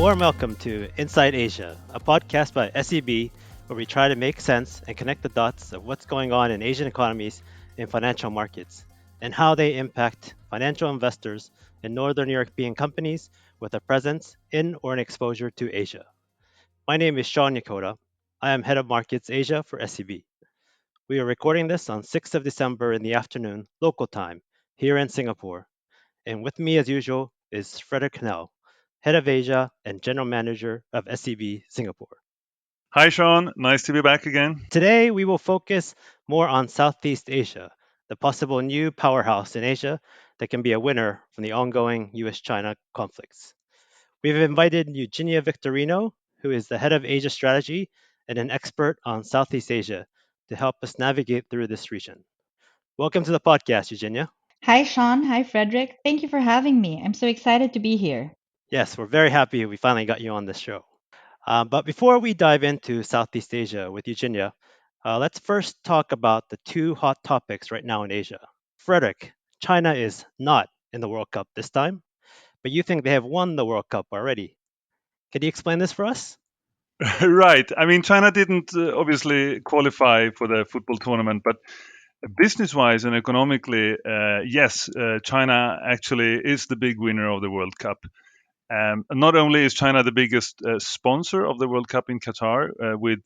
warm welcome to Inside Asia, a podcast by SEB where we try to make sense and connect the dots of what's going on in Asian economies and financial markets and how they impact financial investors in Northern European companies with a presence in or an exposure to Asia. My name is Sean Yokota. I am Head of Markets Asia for SEB. We are recording this on 6th of December in the afternoon, local time, here in Singapore. And with me, as usual, is Fredrik Hähnel, Head of Asia and General Manager of SEB Singapore. Hi, Sean. Nice to be back again. Today, we will focus more on Southeast Asia, the possible new powerhouse in Asia that can be a winner from the ongoing US China conflicts. We've invited Eugenia Victorino, who is the Head of Asia Strategy and an expert on Southeast Asia, to help us navigate through this region. Welcome to the podcast, Eugenia. Hi, Sean. Hi, Fredrik. Thank you for having me. I'm so excited to be here. Yes, we're very happy we finally got you on this show. But before we dive into Southeast Asia with Eugenia, let's first talk about the two hot topics right now in Asia. Frederick, China is not in the World Cup this time, but you think they have won the World Cup already. Can you explain this for us? Right. I mean, China didn't obviously qualify for the football tournament, but business-wise and economically, yes, China actually is the big winner of the World Cup. Not only is China the biggest sponsor of the World Cup in Qatar, with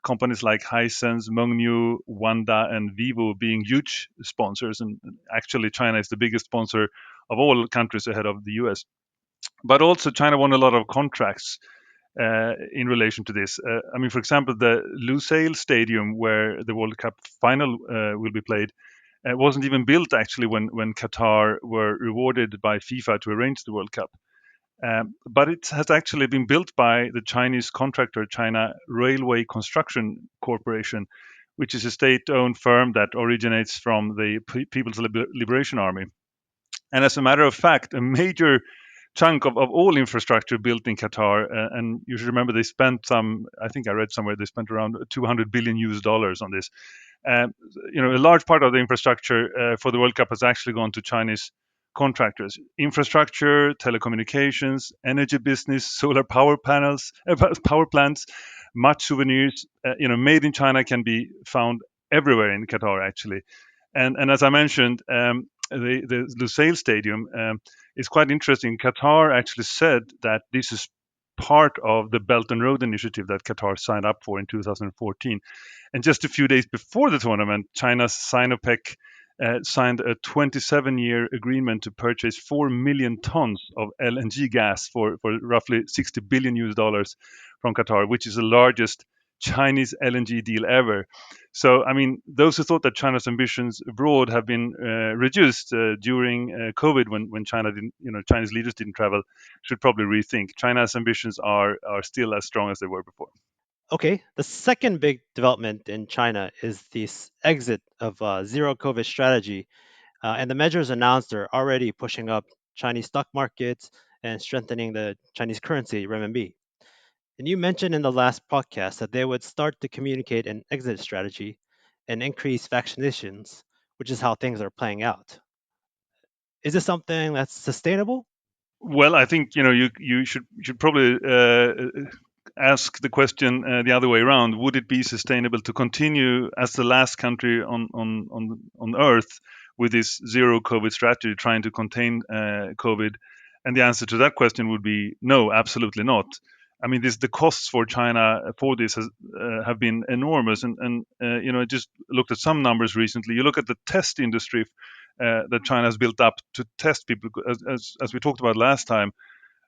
companies like Hisense, Mengniu, Wanda, and Vivo being huge sponsors, and actually China is the biggest sponsor of all countries ahead of the US. But also, China won a lot of contracts in relation to this. I mean, for example, the Lusail Stadium, where the World Cup final will be played, wasn't even built actually when Qatar were rewarded by FIFA to arrange the World Cup. But it has actually been built by the Chinese contractor, China Railway Construction Corporation, which is a state-owned firm that originates from the People's Liberation Army. And as a matter of fact, a major chunk of all infrastructure built in Qatar, and you should remember they spent I think I read somewhere they spent around 200 billion US dollars on this. A large part of the infrastructure for the World Cup has actually gone to Chinese contractors. Infrastructure, telecommunications, energy business, solar power panels, power plants, much souvenirs, made in China can be found everywhere in Qatar actually. And as I mentioned, the Lusail Stadium is quite interesting. Qatar actually said that this is part of the Belt and Road Initiative that Qatar signed up for in 2014. And just a few days before the tournament, China's Sinopec signed a 27-year agreement to purchase 4 million tons of LNG gas for roughly 60 billion US dollars from Qatar, which is the largest Chinese LNG deal ever. So, I mean, those who thought that China's ambitions abroad have been reduced during COVID, when China didn't, Chinese leaders didn't travel, should probably rethink. China's ambitions are still as strong as they were before. Okay, the second big development in China is this exit of zero COVID strategy, and the measures announced are already pushing up Chinese stock markets and strengthening the Chinese currency, renminbi. And you mentioned in the last podcast that they would start to communicate an exit strategy and increase vaccinations, which is how things are playing out. Is this something that's sustainable? Well, I think you should probably ask the question the other way around. Would it be sustainable to continue as the last country on Earth with this zero COVID strategy, trying to contain COVID? And the answer to that question would be no, absolutely not. I mean, the costs for China for this have been enormous, and I just looked at some numbers recently. You look at the test industry that China has built up to test people, as we talked about last time.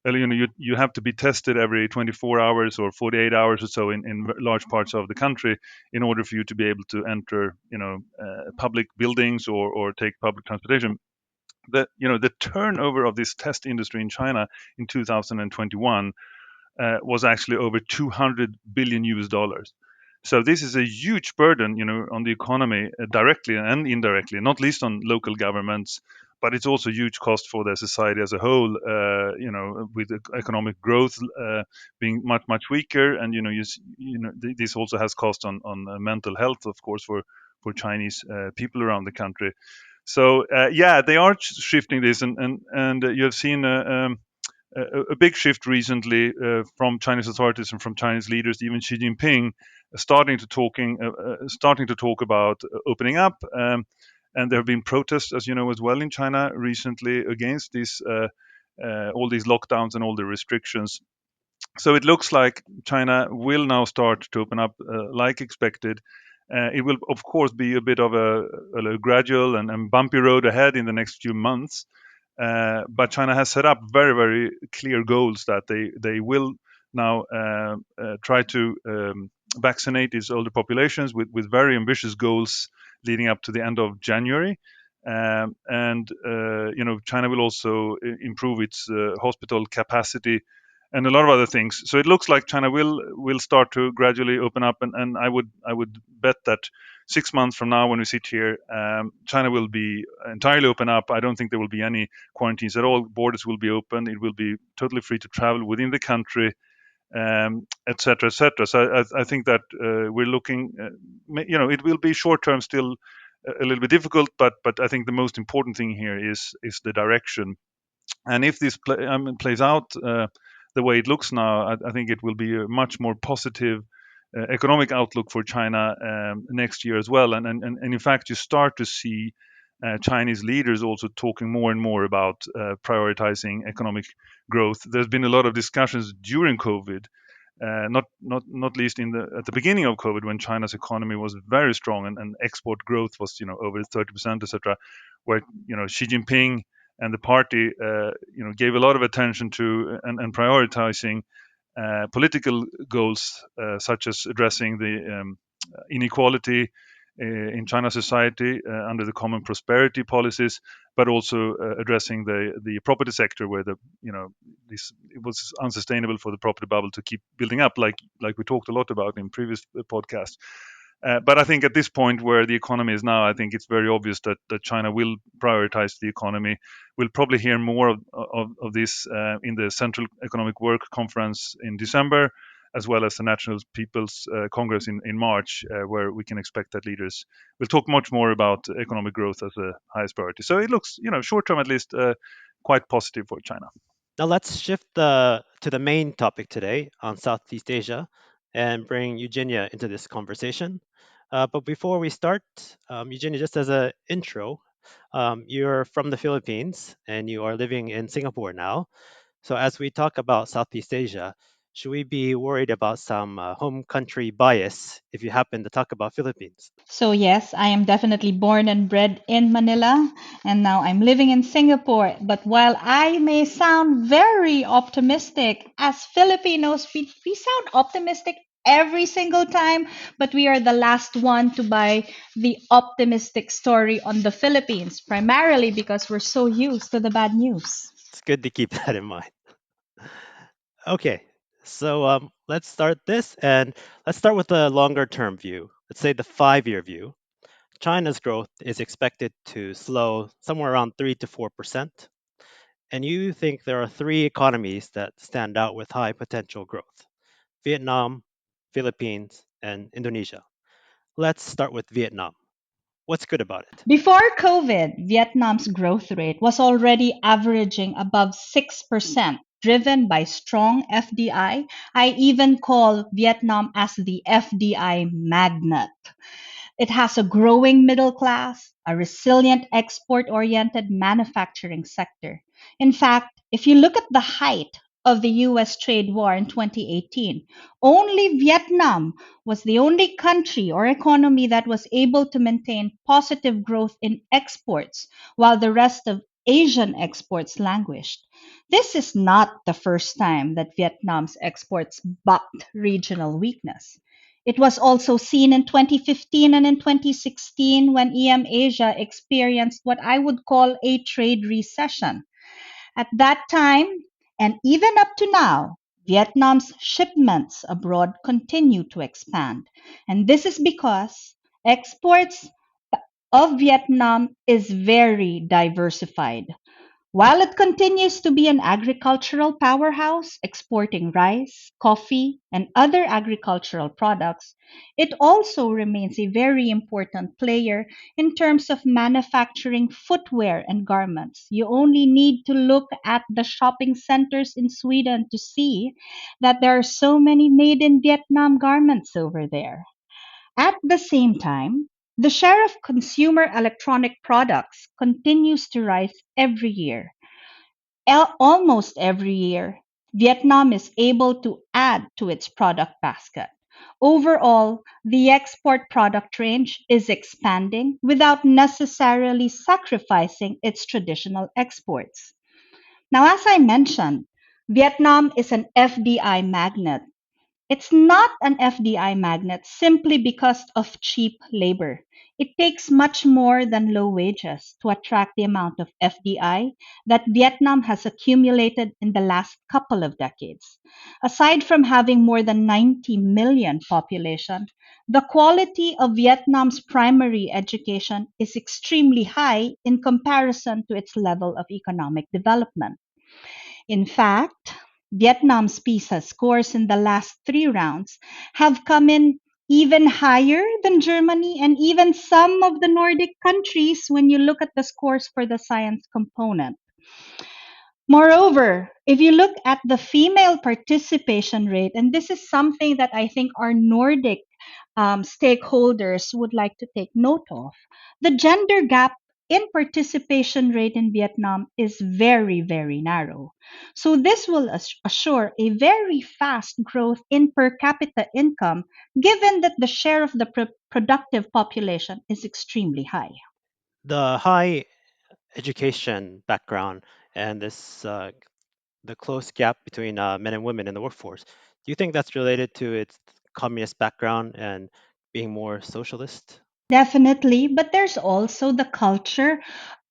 You have to be tested every 24 hours or 48 hours or so in large parts of the country in order for you to be able to enter, public buildings or take public transportation. The turnover of this test industry in China in 2021 was actually over 200 billion US dollars. So this is a huge burden, on the economy directly and indirectly, not least on local governments. But it's also a huge cost for the society as a whole, with economic growth being much weaker, and this also has cost on mental health, of course, for Chinese people around the country. So yeah, they are shifting this, and you have seen a big shift recently from Chinese authorities and from Chinese leaders, even Xi Jinping, starting to talk about opening up. And there have been protests, as you know, as well in China recently against these all these lockdowns and all the restrictions. So it looks like China will now start to open up like expected. It will, of course, be a bit of a gradual and bumpy road ahead in the next few months. But China has set up very, very clear goals that they will now try to vaccinate its older populations with very ambitious goals leading up to the end of January. And China will also improve its hospital capacity and a lot of other things. So it looks like China will start to gradually open up, and I would bet that 6 months from now, when we sit here, China will be entirely open up. I don't think there will be any quarantines at all. Borders will be open. It will be totally free to travel within the country, et cetera, et cetera. So I think that we're looking, it will be short term still a little bit difficult, but I think the most important thing here is the direction. And if this plays out the way it looks now, I think it will be a much more positive economic outlook for China next year as well. And in fact, you start to see Chinese leaders also talking more and more about prioritizing economic growth. There's been a lot of discussions during COVID, not least at the beginning of COVID, when China's economy was very strong and export growth was over 30%, etc., where Xi Jinping and the party gave a lot of attention to and prioritizing political goals such as addressing the inequality in China's society under the common prosperity policies, but also addressing the property sector, where it was unsustainable for the property bubble to keep building up, like we talked a lot about in previous podcasts. But I think at this point where the economy is now, I think it's very obvious that China will prioritize the economy. We'll probably hear more of this in the Central Economic Work Conference in December, as well as the National People's Congress in March, where we can expect that leaders will talk much more about economic growth as a highest priority. So it looks, short term at least, quite positive for China. Now let's shift to the main topic today on Southeast Asia and bring Eugenia into this conversation. But before we start, Eugenia, just as an intro, you're from the Philippines and you are living in Singapore now. So as we talk about Southeast Asia, should we be worried about some home country bias if you happen to talk about Philippines? So, yes, I am definitely born and bred in Manila, and now I'm living in Singapore. But while I may sound very optimistic, as Filipinos, we sound optimistic every single time, but we are the last one to buy the optimistic story on the Philippines, primarily because we're so used to the bad news. It's good to keep that in mind. Okay, so let's start this and let's start with the longer term view. Let's say the 5 year view. China's growth is expected to slow somewhere around 3 to 4%. And you think there are three economies that stand out with high potential growth: Vietnam, Philippines, and Indonesia. Let's start with Vietnam. What's good about it? Before COVID, Vietnam's growth rate was already averaging above 6%, driven by strong FDI. I even call Vietnam as the FDI magnet. It has a growing middle class, a resilient export oriented manufacturing sector. In fact, if you look at the height of the US trade war in 2018, only Vietnam was the only country or economy that was able to maintain positive growth in exports while the rest of Asian exports languished. This is not the first time that Vietnam's exports bucked regional weakness. It was also seen in 2015 and in 2016 when EM Asia experienced what I would call a trade recession. At that time, and even up to now, Vietnam's shipments abroad continue to expand. And this is because exports of Vietnam is very diversified. While it continues to be an agricultural powerhouse, exporting rice, coffee, and other agricultural products, it also remains a very important player in terms of manufacturing footwear and garments. You only need to look at the shopping centers in Sweden to see that there are so many made in Vietnam garments over there. At the same time, the share of consumer electronic products continues to rise every year. Almost every year, Vietnam is able to add to its product basket. Overall, the export product range is expanding without necessarily sacrificing its traditional exports. Now, as I mentioned, Vietnam is an FDI magnet. It's not an FDI magnet simply because of cheap labor. It takes much more than low wages to attract the amount of FDI that Vietnam has accumulated in the last couple of decades. Aside from having more than 90 million population, the quality of Vietnam's primary education is extremely high in comparison to its level of economic development. In fact, Vietnam's PISA scores in the last three rounds have come in even higher than Germany and even some of the Nordic countries when you look at the scores for the science component. Moreover, if you look at the female participation rate, and this is something that I think our Nordic stakeholders would like to take note of, the gender gap in participation rate in Vietnam is very, very narrow. So this will assure a very fast growth in per capita income, given that the share of the productive population is extremely high. The high education background and the close gap between men and women in the workforce. Do you think that's related to its communist background and being more socialist? Definitely, but there's also the culture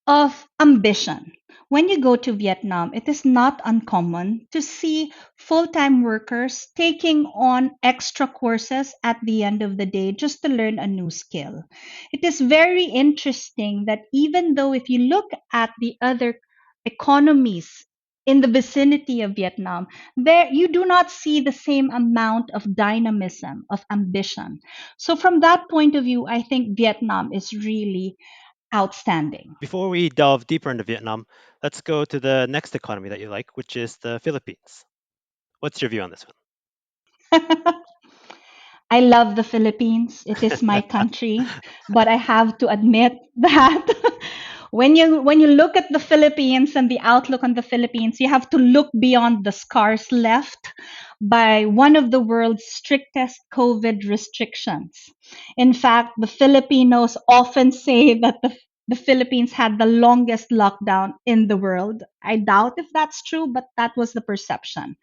of ambition. When you go to Vietnam, it is not uncommon to see full time workers taking on extra courses at the end of the day just to learn a new skill. It is very interesting that even though, if you look at the other economies in the vicinity of Vietnam, there you do not see the same amount of dynamism, of ambition. So, from that point of view, I think Vietnam is really outstanding. Before we delve deeper into Vietnam, let's go to the next economy that you like, which is the Philippines. What's your view on this I love the Philippines. It is my country, but I have to admit that when you look at the Philippines and the outlook on the Philippines, you have to look beyond the scars left by one of the world's strictest COVID restrictions. In fact, the Filipinos often say that the Philippines had the longest lockdown in the world. I doubt if that's true, but that was the perception.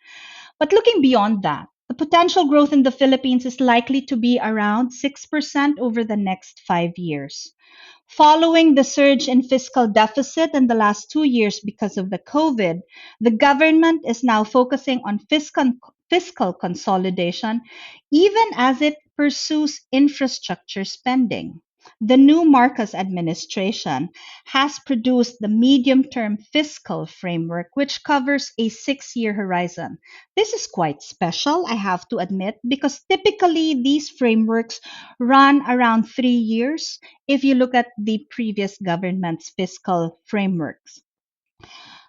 But looking beyond that, the potential growth in the Philippines is likely to be around 6% over the next 5 years. Following the surge in fiscal deficit in the last 2 years because of the COVID, the government is now focusing on fiscal consolidation, even as it pursues infrastructure spending. The new Marcos administration has produced the medium term fiscal framework, which covers a 6 year horizon. This is quite special, I have to admit, because typically these frameworks run around 3 years if you look at the previous government's fiscal frameworks.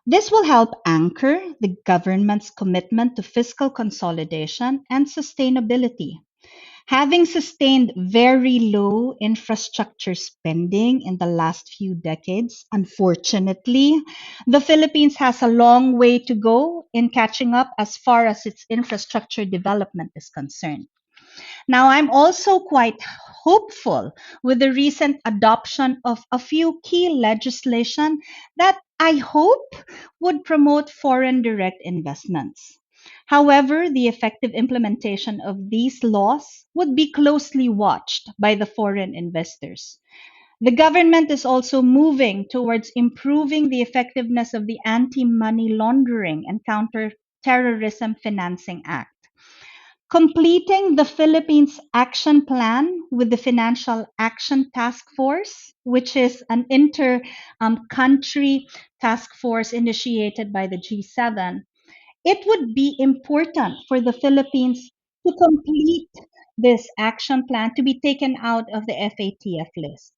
This will help anchor the government's commitment to fiscal consolidation and sustainability. Having sustained very low infrastructure spending in the last few decades, unfortunately, the Philippines has a long way to go in catching up as far as its infrastructure development is concerned. Now, I'm also quite hopeful with the recent adoption of a few key legislation that I hope would promote foreign direct investments. However, the effective implementation of these laws would be closely watched by the foreign investors. The government is also moving towards improving the effectiveness of the Anti Money Laundering and Counter Terrorism Financing Act. Completing the Philippines Action Plan with the Financial Action Task Force, which is an inter country task force initiated by the G7, it would be important for the Philippines to complete this action plan to be taken out of the FATF list.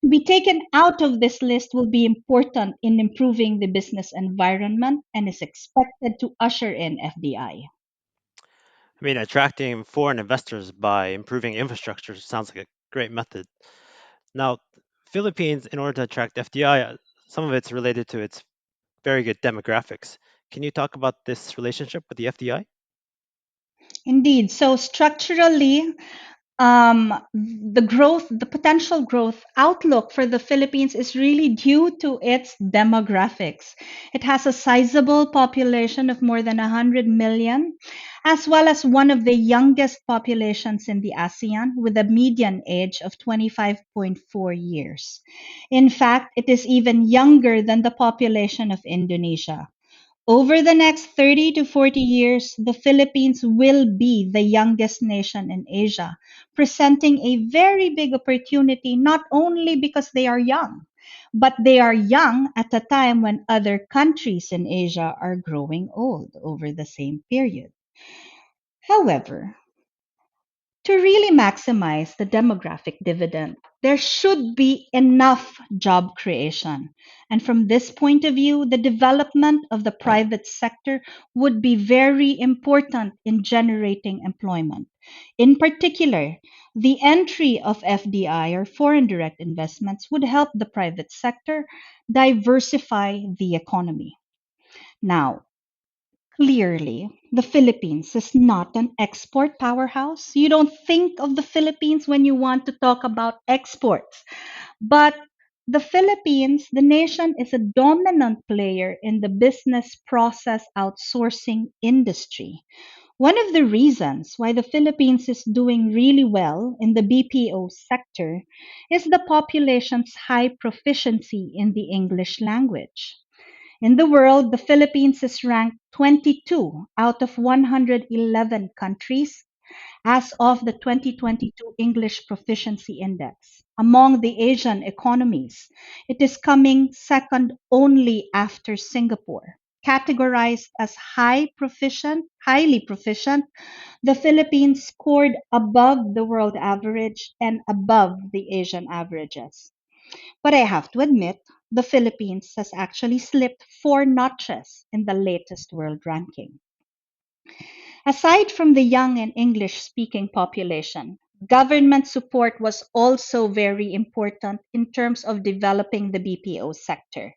To be taken out of this list will be important in improving the business environment and is expected to usher in FDI. I mean, attracting foreign investors by improving infrastructure sounds like a great method. Now, Philippines, in order to attract FDI, some of it's related to its very good demographics. Can you talk about this relationship with the FDI? Indeed. So structurally, the potential growth outlook for the Philippines is really due to its demographics. It has a sizable population of more than 100 million, as well as one of the youngest populations in the ASEAN, with a median age of 25.4 years. In fact, it is even younger than the population of Indonesia. Over the next 30 to 40 years, the Philippines will be the youngest nation in Asia, presenting a very big opportunity not only because they are young, but they are young at a time when other countries in Asia are growing old over the same period. However, to really maximize the demographic dividend, there should be enough job creation. And from this point of view, the development of the private sector would be very important in generating employment. In particular, the entry of FDI or foreign direct investments would help the private sector diversify the economy. Now, clearly, the Philippines is not an export powerhouse. You don't think of the Philippines when you want to talk about exports. But the Philippines, the nation, is a dominant player in the business process outsourcing industry. One of the reasons why the Philippines is doing really well in the BPO sector is the population's high proficiency in the English language. In the world, the Philippines is ranked 22 out of 111 countries as of the 2022 English Proficiency Index. Among the Asian economies, it is coming second only after Singapore. Categorized as highly proficient, the Philippines scored above the world average and above the Asian averages. But I have to admit, the Philippines has actually slipped four notches in the latest world ranking. Aside from the young and English speaking population, government support was also very important in terms of developing the BPO sector.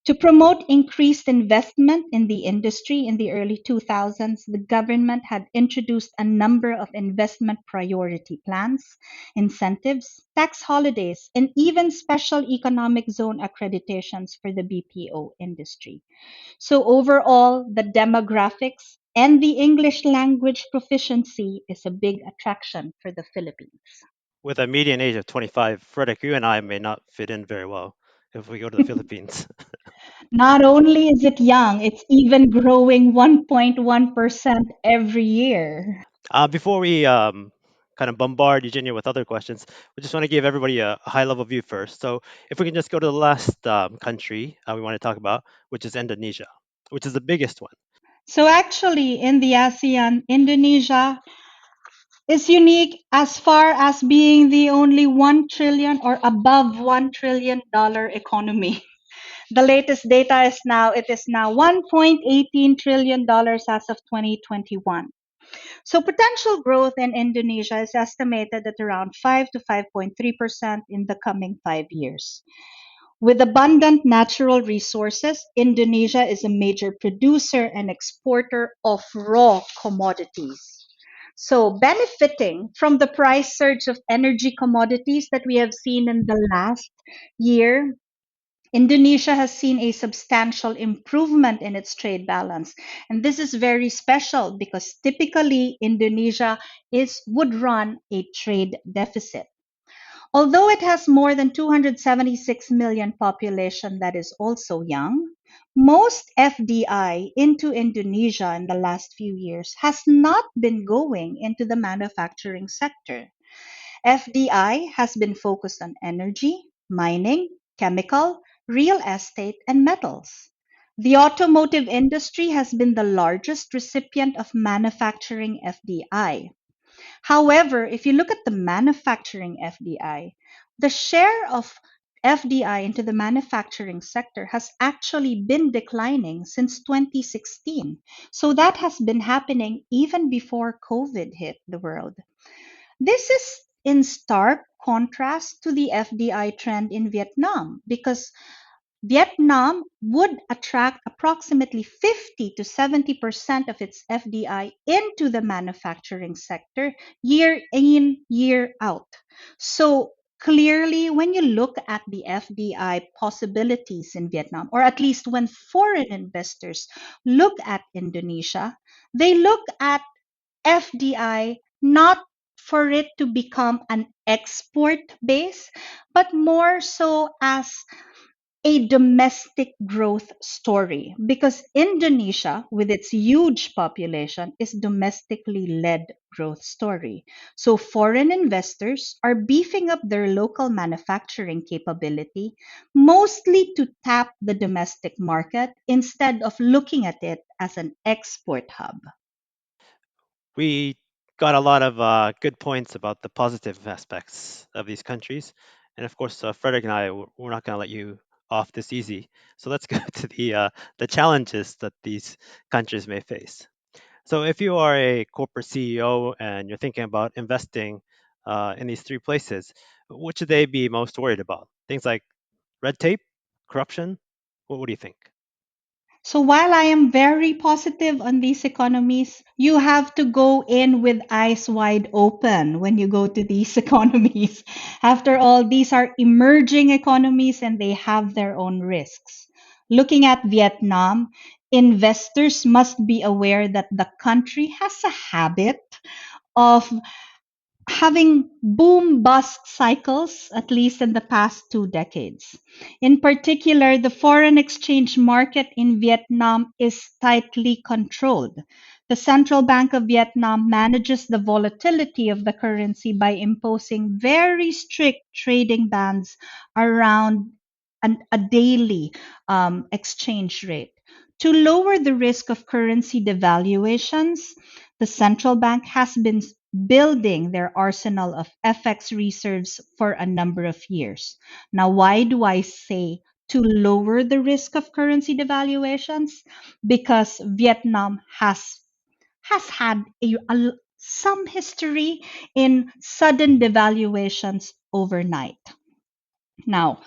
To promote increased investment in the industry in the early 2000s, the government had introduced a number of investment priority plans, incentives, tax holidays, and even special economic zone accreditations for the BPO industry. So, overall, the demographics and the English language proficiency is a big attraction for the Philippines. With a median age of 25, Fredrik, you and I may not fit in very well if we go to the Philippines. Not only is it young, it's even growing 1.1% every year. Before we kind of bombard Eugenia with other questions, we just want to give everybody a high level view first. So, if we can just go to the last country we want to talk about, which is Indonesia, which is the biggest one. So, actually, in the ASEAN, Indonesia is unique as far as being the only 1 trillion or above $1 trillion economy. The latest data is now it is now $1.18 trillion as of 2021. So potential growth in Indonesia is estimated at around 5 to 5.3% in the coming 5 years. With abundant natural resources, Indonesia is a major producer and exporter of raw commodities. So, benefiting from the price surge of energy commodities that we have seen in the last year, Indonesia has seen a substantial improvement in its trade balance. And this is very special because typically Indonesia would run a trade deficit. Although it has more than 276 million population that is also young, Most FDI into Indonesia in the last few years has not been going into the manufacturing sector. FDI has been focused on energy, mining, chemical, real estate, and metals. The automotive industry has been the largest recipient of manufacturing FDI. However, if you look at the manufacturing FDI, the share of FDI into the manufacturing sector has actually been declining since 2016. So that has been happening even before COVID hit the world. This is in stark contrast to the FDI trend in Vietnam because Vietnam would attract approximately 50 to 70% of its FDI into the manufacturing sector year in, year out. So clearly, when you look at the FDI possibilities in Vietnam, or at least when foreign investors look at Indonesia, they look at FDI not for it to become an export base, but more so as a domestic growth story because Indonesia, with its huge population, is domestically led growth story. So foreign investors are beefing up their local manufacturing capability mostly to tap the domestic market instead of looking at it as an export hub. We got a lot of good points about the positive aspects of these countries. And of course, Frederick and I, we're not going to let you off this easy. So let's go to the challenges that these countries may face. So if you are a corporate CEO and you're thinking about investing in these three places, what should they be most worried about? Things like red tape, corruption? What do you think? So while I am very positive on these economies, you have to go in with eyes wide open when you go to these economies. After all, these are emerging economies and they have their own risks. Looking at Vietnam, investors must be aware that the country has a habit of having boom bust cycles, at least in the past 2 decades. In particular, the foreign exchange market in Vietnam is tightly controlled. The Central Bank of Vietnam manages the volatility of the currency by imposing very strict trading bans around a daily exchange rate. To lower the risk of currency devaluations, the central bank has been building their arsenal of FX reserves for a number of years. Now, why do I say to lower the risk of currency devaluations? Because Vietnam has had some history in sudden devaluations overnight. Now,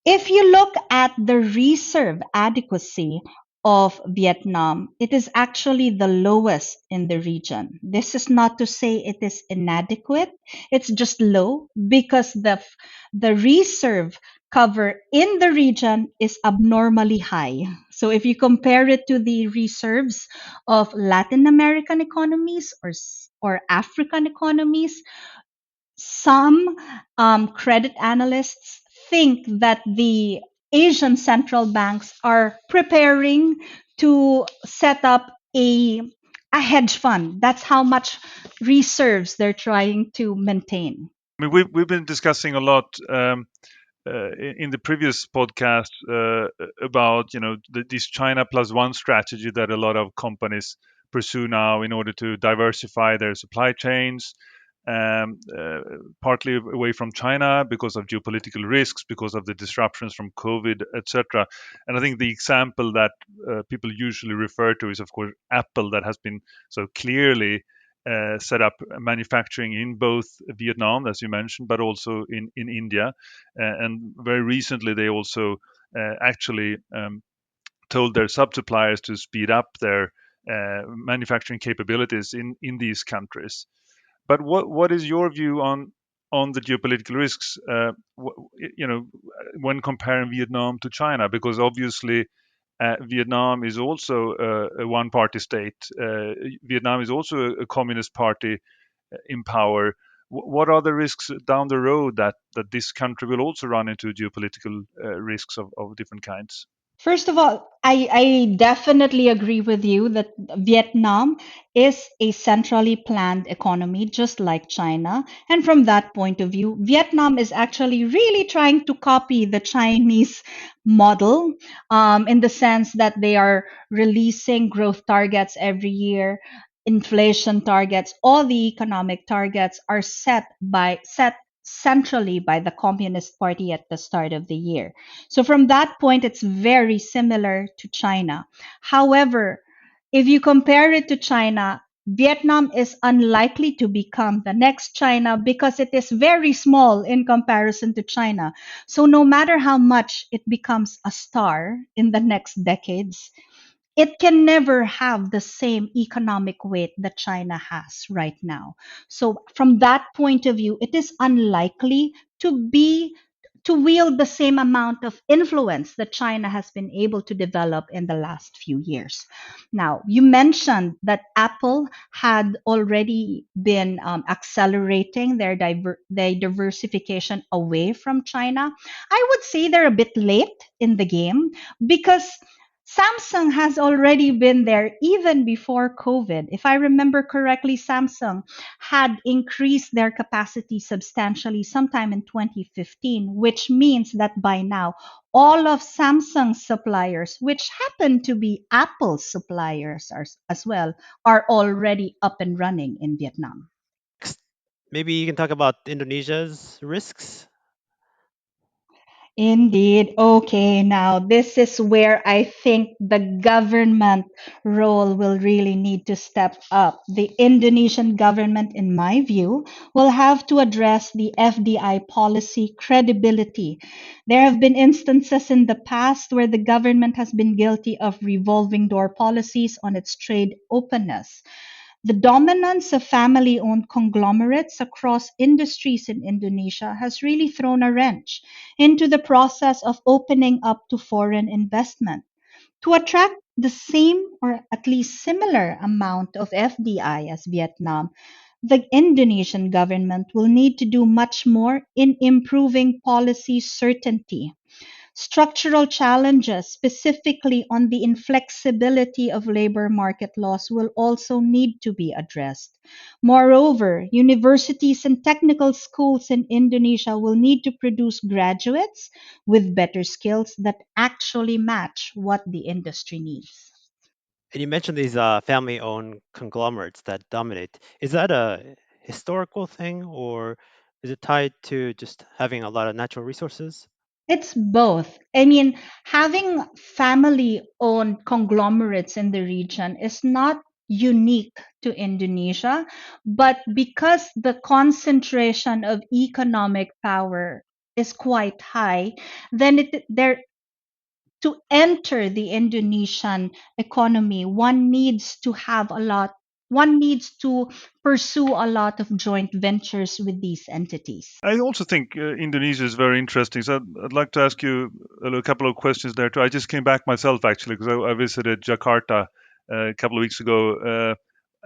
if you look at the reserve adequacy of Vietnam, it is actually the lowest in the region. This is not to say it is inadequate, it's just low because the reserve cover in the region is abnormally high. So if you compare it to the reserves of Latin American economies or African economies, some credit analysts think that the Asian central banks are preparing to set up a hedge fund. That's how much reserves they're trying to maintain. I mean, we've been discussing a lot in the previous podcast about this China plus one strategy that a lot of companies pursue now in order to diversify their supply chains, partly away from China because of geopolitical risks, because of the disruptions from COVID, etc. And I think the example that people usually refer to is, of course, Apple, that has been so clearly set up manufacturing in both Vietnam, as you mentioned, but also in India. And very recently, they also actually told their sub-suppliers to speed up their manufacturing capabilities in these countries. But what is your view on the geopolitical risks? When comparing Vietnam to China, because obviously Vietnam is also a one-party state. Vietnam is also a communist party in power. What are the risks down the road that this country will also run into geopolitical risks of different kinds? First of all, I definitely agree with you that Vietnam is a centrally planned economy, just like China. And from that point of view, Vietnam is actually really trying to copy the Chinese model, in the sense that they are releasing growth targets every year, inflation targets, all the economic targets are set centrally by the Communist Party at the start of the year. So from that point, it's very similar to China. However, if you compare it to China, Vietnam is unlikely to become the next China because it is very small in comparison to China. So no matter how much it becomes a star in the next decades, it can never have the same economic weight that China has right now. So from that point of view, it is unlikely to wield the same amount of influence that China has been able to develop in the last few years. Now, you mentioned that Apple had already been accelerating their diversification away from China. I would say they're a bit late in the game because Samsung has already been there even before COVID. If I remember correctly, Samsung had increased their capacity substantially sometime in 2015, which means that by now, all of Samsung's suppliers, which happen to be Apple's suppliers as well, are already up and running in Vietnam. Next, maybe you can talk about Indonesia's risks. Indeed. Okay, now this is where I think the government role will really need to step up. The Indonesian government, in my view, will have to address the FDI policy credibility. There have been instances in the past where the government has been guilty of revolving door policies on its trade openness. The dominance of family owned conglomerates across industries in Indonesia has really thrown a wrench into the process of opening up to foreign investment. To attract the same or at least similar amount of FDI as Vietnam, the Indonesian government will need to do much more in improving policy certainty. Structural challenges, specifically on the inflexibility of labor market laws, will also need to be addressed. Moreover, universities and technical schools in Indonesia will need to produce graduates with better skills that actually match what the industry needs. And you mentioned these family-owned conglomerates that dominate. Is that a historical thing, or is it tied to just having a lot of natural resources? It's both. I mean, having family owned conglomerates in the region is not unique to Indonesia, but because the concentration of economic power is quite high, then there to enter the Indonesian economy, one needs to pursue a lot of joint ventures with these entities. I also think Indonesia is very interesting. So I'd like to ask you a couple of questions there too. I just came back myself actually because I visited Jakarta a couple of weeks ago,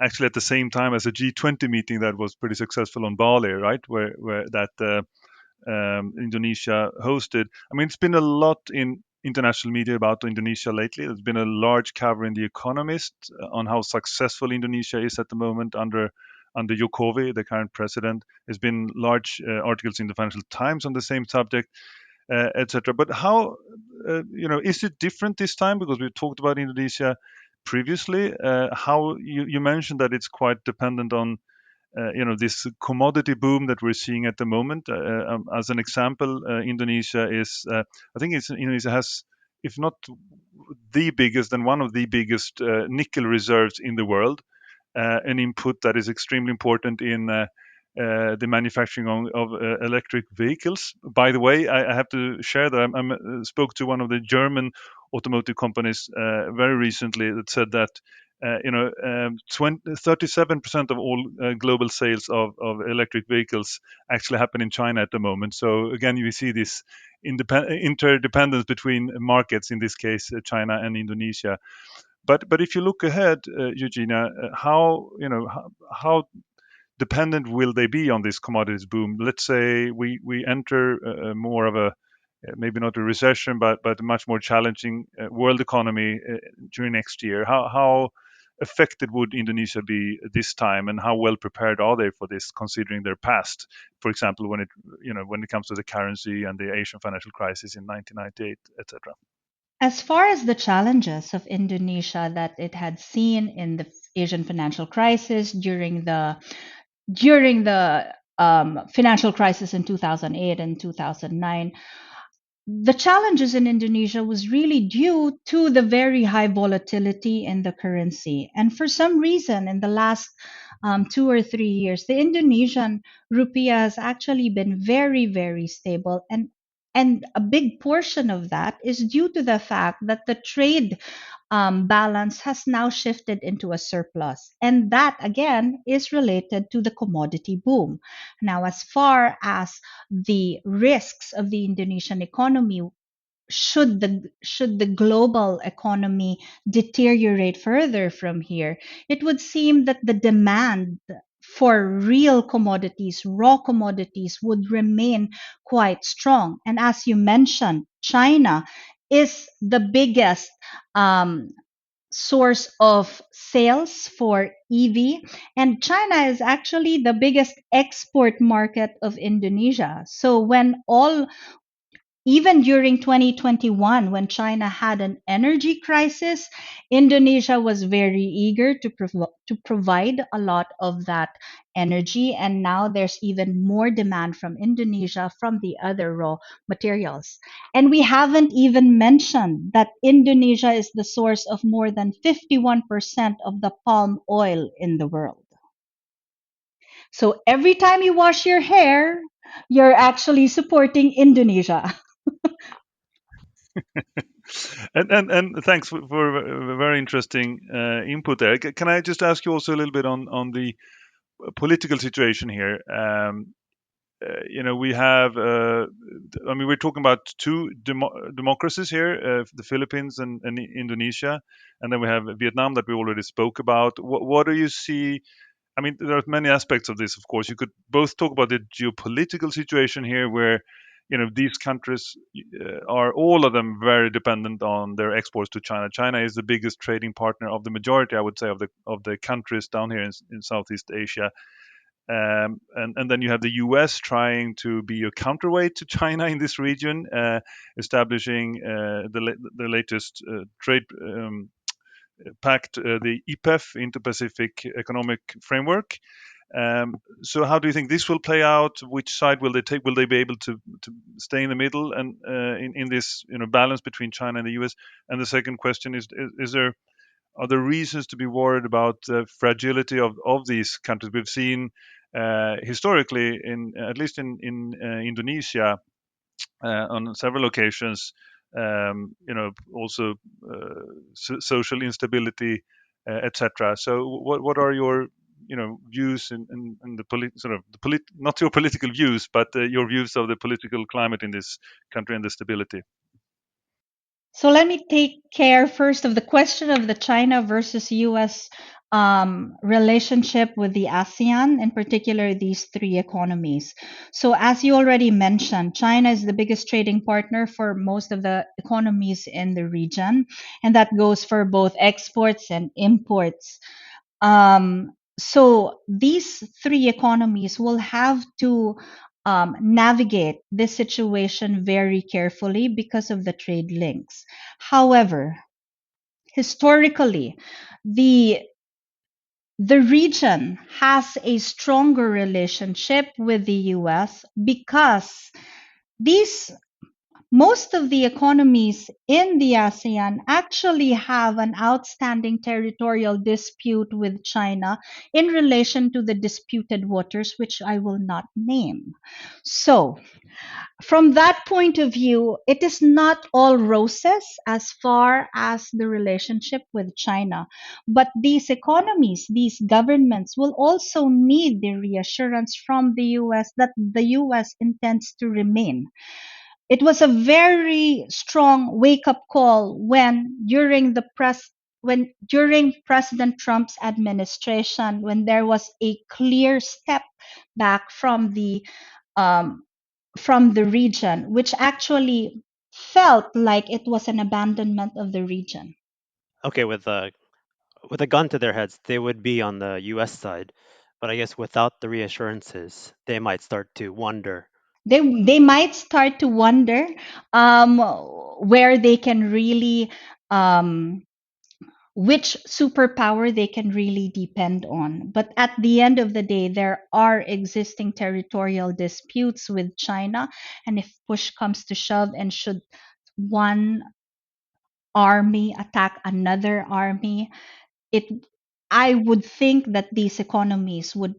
actually at the same time as a G20 meeting that was pretty successful on Bali, right? Where that Indonesia hosted. I mean, it's been a lot in international media about Indonesia lately. There's been a large cover in The Economist on how successful Indonesia is at the moment under Jokowi, the current president. There's been large articles in the Financial Times on the same subject, etc. But how, is it different this time? Because we talked about Indonesia previously. How you mentioned that it's quite dependent on this commodity boom that we're seeing at the moment. As an example, Indonesia is, I think Indonesia has, if not the biggest, then one of the biggest nickel reserves in the world, an input that is extremely important in the manufacturing of electric vehicles. By the way, I have to share that I spoke to one of the German automotive companies very recently that said that 37% of all global sales of electric vehicles actually happen in China at the moment. So again, you see this interdependence between markets, in this case, China and Indonesia. But if you look ahead, Eugenia, how dependent will they be on this commodities boom? Let's say we enter more of a maybe not a recession, but a much more challenging world economy during next year. How affected would Indonesia be this time, and how well prepared are they for this, considering their past? For example, when it comes to the currency and the Asian financial crisis in 1998, etc. As far as the challenges of Indonesia that it had seen in the Asian financial crisis during the financial crisis in 2008 and 2009, the challenges in Indonesia was really due to the very high volatility in the currency. And for some reason, in the last 2 or 3 years, the Indonesian rupiah has actually been very, very stable. And a big portion of that is due to the fact that the trade balance has now shifted into a surplus. And that, again, is related to the commodity boom. Now, as far as the risks of the Indonesian economy, should the global economy deteriorate further from here, it would seem that the demand for real commodities, raw commodities, would remain quite strong. And as you mentioned, China is the biggest um, source of sales for EV, and China is actually the biggest export market of Indonesia. So when all even during 2021, when China had an energy crisis, Indonesia was very eager to provide a lot of that energy. And now there's even more demand from Indonesia from the other raw materials. And we haven't even mentioned that Indonesia is the source of more than 51% of the palm oil in the world. So every time you wash your hair, you're actually supporting Indonesia. And thanks for a very interesting input there. Can I just ask you also a little bit on the political situation here? We have, I mean, we're talking about two democracies here, the Philippines and Indonesia, and then we have Vietnam that we already spoke about. What do you see? I mean, there are many aspects of this, of course. You could both talk about the geopolitical situation here, where these countries are all of them very dependent on their exports to China. China is the biggest trading partner of the majority, I would say, of the countries down here in Southeast Asia. And then you have the U.S. trying to be a counterweight to China in this region, establishing the latest trade pact, the EPEF, Indo-Pacific Economic Framework. So how do you think this will play out? Which side will they take? Will they be able to stay in the middle and in this balance between China and the U.S.? And the second question is there are there reasons to be worried about the fragility of these countries? We've seen historically, in at least in Indonesia, on several occasions, also social instability, etc. So, what are your views in the not your political views, but your views of the political climate in this country and the stability? So let me take care first of the question of the China versus US relationship with the ASEAN, in particular these three economies. So, as you already mentioned, China is the biggest trading partner for most of the economies in the region, and that goes for both exports and imports. So these three economies will have to navigate this situation very carefully because of the trade links. However, historically, the the region has a stronger relationship with the US because these most of the economies in the ASEAN actually have an outstanding territorial dispute with China in relation to the disputed waters, which I will not name. So, from that point of view, it is not all roses as far as the relationship with China. But these economies, these governments will also need the reassurance from the US that the US intends to remain. It was a very strong wake up call when during President Trump's administration, when there was a clear step back um, from the region, which actually felt like it was an abandonment of the region. Okay, with a gun to their heads, they would be on the U.S. side, but I guess without the reassurances, they might start to wonder. They might start to wonder um, where they can really um, which superpower they can really depend on. But at the end of the day, there are existing territorial disputes with China, and if push comes to shove, and should one army attack another army, it I would think that these economies would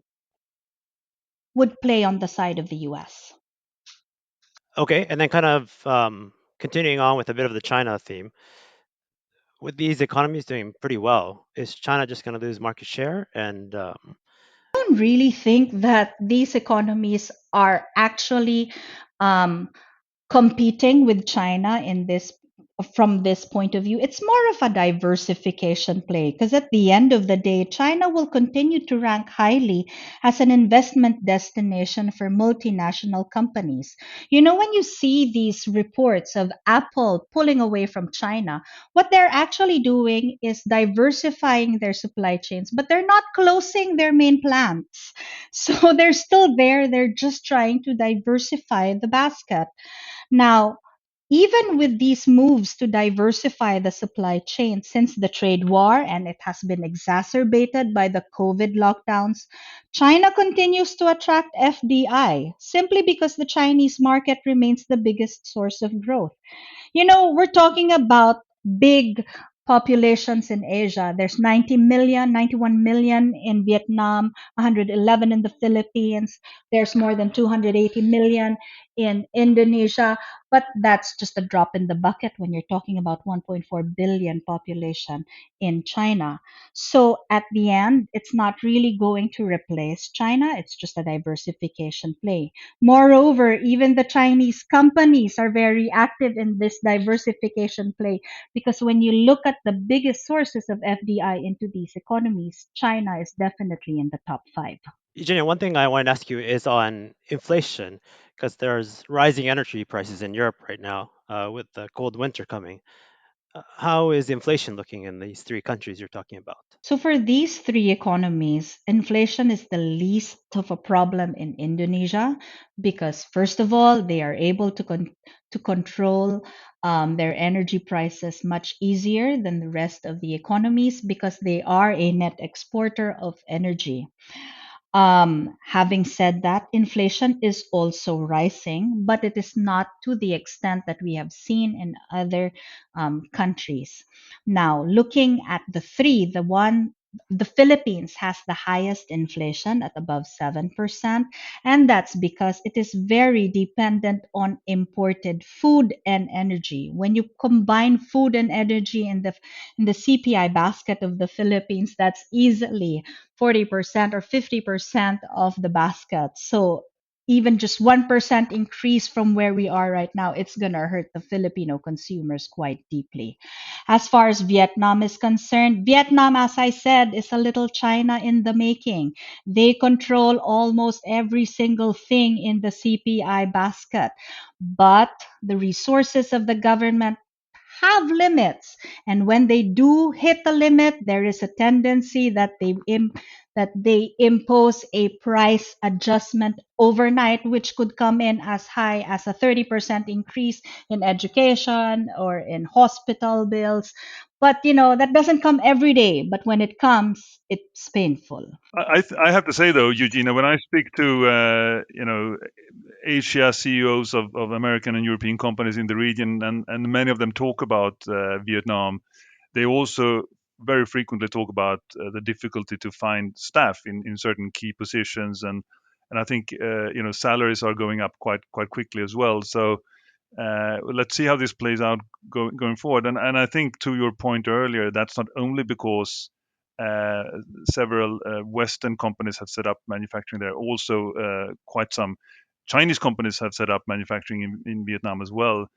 play on the side of the US. Okay, and then kind of continuing on with a bit of the China theme, with these economies doing pretty well, is China just going to lose market share? And I don't really think that these economies are actually um, competing with China in this from this point of view. It's more of a diversification play because at the end of the day, China will continue to rank highly as an investment destination for multinational companies. You know, when you see these reports of Apple pulling away from China, what they're actually doing is diversifying their supply chains, but they're not closing their main plants. So they're still there. They're just trying to diversify the basket. Now, even with these moves to diversify the supply chain since the trade war, and it has been exacerbated by the COVID lockdowns, China continues to attract FDI simply because the Chinese market remains the biggest source of growth. You know, we're talking about big populations in Asia. There's 90 million, 91 million in Vietnam, 111 in the Philippines. There's more than 280 million in Indonesia. But that's just a drop in the bucket when you're talking about 1.4 billion population in China. So at the end, it's not really going to replace China. It's just a diversification play. Moreover, even the Chinese companies are very active in this diversification play because when you look at the biggest sources of FDI into these economies, China is definitely in the top five. Eugenia, one thing I wanted to ask you is on inflation, because there's rising energy prices in Europe right now with the cold winter coming. How is inflation looking in these three countries you're talking about? So, for these three economies, inflation is the least of a problem in Indonesia because, first of all, they are able to control their energy prices much easier than the rest of the economies because they are a net exporter of energy. Having said that, inflation is also rising, but it is not to the extent that we have seen in other countries. Now, looking at the Philippines has the highest inflation at above 7%, and that's because it is very dependent on imported food and energy. When you combine food and energy in the CPI basket of the Philippines, that's easily 40% or 50% of the basket. So even just 1% increase from where we are right now, it's going to hurt the Filipino consumers quite deeply. As far as Vietnam is concerned, Vietnam, as I said, is a little China in the making. They control almost every single thing in the CPI basket. But the resources of the government have limits, and when they do hit the limit, there is a tendency that that they impose a price adjustment overnight, which could come in as high as a 30% increase in education or in hospital bills. But you know, that doesn't come every day, but when it comes, it's painful. I have to say though, Eugenia, when I speak to Asia CEOs of American and European companies in the region, and many of them talk about Vietnam, they also very frequently talk about the difficulty to find staff in certain key positions, and I think salaries are going up quite quickly as well. So let's see how this plays out going forward. And I think to your point earlier, that's not only because uh, several Western companies have set up manufacturing there. Also, quite some Chinese companies have set up manufacturing in Vietnam as well.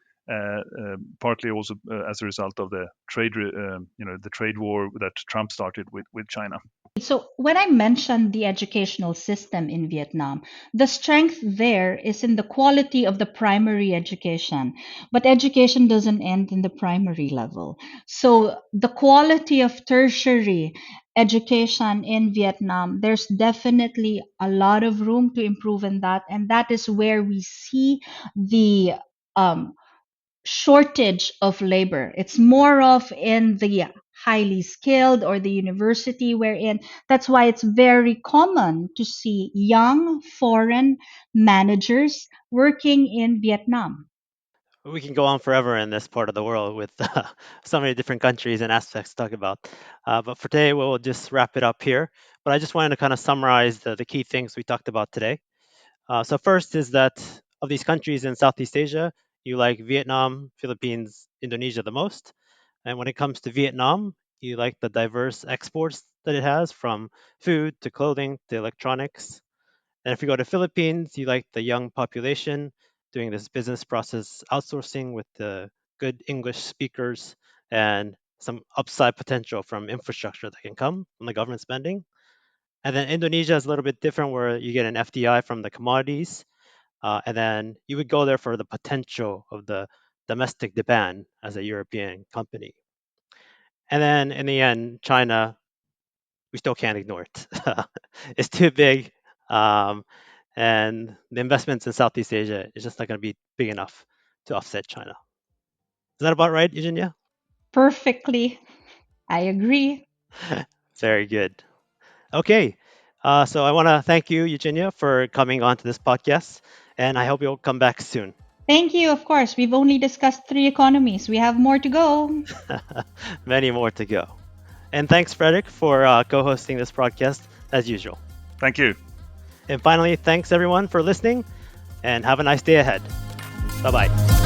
Partly also as a result of the trade war that Trump started with China. So, when I mentioned the educational system in Vietnam, the strength there is in the quality of the primary education. But education doesn't end in the primary level. So, the quality of tertiary education in Vietnam, there's definitely a lot of room to improve in that. And that is where we see the um, shortage of labor. It's more of in the highly skilled or the university we're in. That's why it's very common to see young foreign managers working in Vietnam. We can go on forever in this part of the world with so many different countries and aspects to talk about. But for today, we'll just wrap it up here. But I just wanted to kind of summarize the key things we talked about today. So first is that of these countries in Southeast Asia, you like Vietnam, Philippines, Indonesia the most. And when it comes to Vietnam, you like the diverse exports that it has from food to clothing to electronics. And if you go to Philippines, you like the young population doing this business process outsourcing with the good English speakers and some upside potential from infrastructure that can come from the government spending. And then Indonesia is a little bit different where you get an FDI from the commodities. And then you would go there for the potential of the domestic demand as a European company. And then in the end, China, we still can't ignore it. It's too big. Um, and the investments in Southeast Asia is just not going to be big enough to offset China. Is that about right, Eugenia? Perfectly. I agree. Very good. Okay. So I want to thank you, Eugenia, for coming on to this podcast. And I hope you'll come back soon. Thank you. Of course, we've only discussed three economies. We have more to go. Many more to go. And thanks, Fredrik, for co hosting this podcast as usual. Thank you. And finally, thanks everyone for listening and have a nice day ahead. Bye bye.